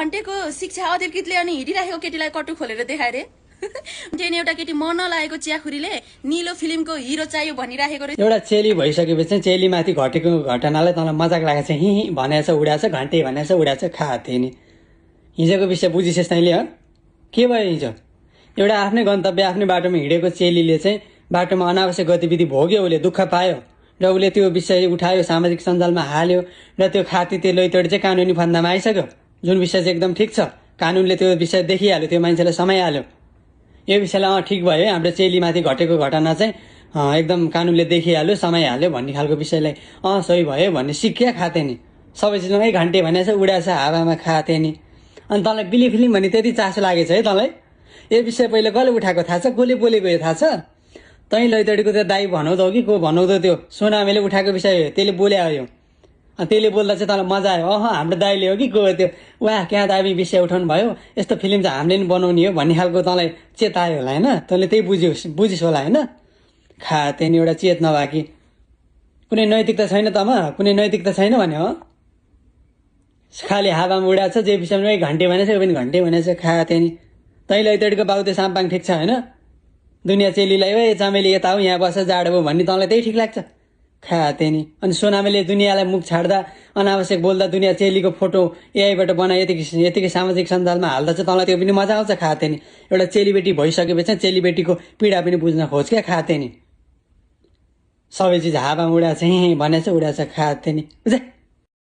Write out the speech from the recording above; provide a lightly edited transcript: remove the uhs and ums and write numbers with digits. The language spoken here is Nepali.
घन्टेको शिक्षा अधिकृतले अनि हिँडिराखेको केटीलाई कटु खोलेर देखाए रे। त्यही एउटा केटी मन नलागेको चियाखुरीले निलो फिल्मको हिरो चाहियो भनिराखेको रहेछ। एउटा चेली भइसकेपछि चाहिँ चेलीमाथि घटेको घटनालाई तँलाई मजाक लागेको छ, हि भनेछ उडाछ, घन्टे भनेछ उडाछ, खा थिएँ नि। हिजोको विषय बुझिसेस् तैँले हो? के भयो हिजो? एउटा आफ्नै गन्तव्य आफ्नै बाटोमा हिँडेको चेलीले चाहिँ बाटोमा अनावश्यक गतिविधि भोग्यो, उसले दुःख पायो र उसले त्यो विषय उठायो, सामाजिक सञ्जालमा हाल्यो र त्यो खाती त्यो लैतडी चाहिँ कानुनी फन्दामा आइसक्यो। जुन विषय चाहिँ एकदम ठिक छ, कानुनले त्यो विषय देखिहाल्यो, त्यो मान्छेलाई समाइहाल्यो। यो विषयलाई ठिक भयो है, हाम्रो चेलीमाथि घटेको घटना चाहिँ एकदम कानुनले देखिहाल्यो, समाइहाल्यो भन्ने खालको विषयलाई सही भयो भन्ने सिक्या खाथे नि। सबै चिजमा घन्टे भनेछ उडाछ, हावामा खाथे नि। अनि तँलाई बिली फिल्म भन्ने त्यति चासो लागेछ है तँलाई? यो विषय पहिला कसले उठाएको थाहा छ? कसले बोलेको यो थाहा छ? तैँ लैतडीको त्यो दाई भनाउँदौ कि को भनाउँदो, त्यो सोनामेले उठाएको विषय हो, त्यसले बोले आयो। त्यसले बोल्दा चाहिँ तँलाई मजा आयो, हाम्रो दाइले हो कि को त्यो, वाह क्या दामी विषय उठाउनु भयो, यस्तो फिल्म चाहिँ हामीले नि बनाउने हो भन्ने खालको तँलाई चेतायो होला होइन? तैँले त्यही बुझिस् होला होइन? खा त्यहाँदेखि एउटा चेत नभएकी कुनै नैतिकता छैन तँमा, कुनै नैतिकता छैन भने हो। खालि हावामा उडाएको छ, जे विषयमा घन्टे भनेछ यो पनि घन्टे भनेछ, खा त्यहाँदेखि। तैँ लैतडीको बाउ त्यो साम्पाङ ठिक छ होइन? दुनियाँ चेलीलाई ए चामेली यता हो यहाँ बस जाडो भयो भन्ने तँलाई त्यही ठिक लाग्छ? खा त्यहाँदेखि। अनि सोनामेले दुनियाँलाई मुख छाड्दा, अनावश्यक बोल्दा, दुनियाँ चेलीको फोटो एआईबाट बनाए यतिकै सामाजिक सञ्जालमा हाल्दा चाहिँ तँलाई त्यो पनि मजा आउँछ? खा त्यहाँदेखि। एउटा चेलीबेटी भइसकेपछि चेलीबेटीको पीडा पनि बुझ्न खोज क्या? खा त्यहाँदेखि। सबै चिज हावामा उडाछ भनेछ उडाछ, खा त्यहाँदेखि। बुझ?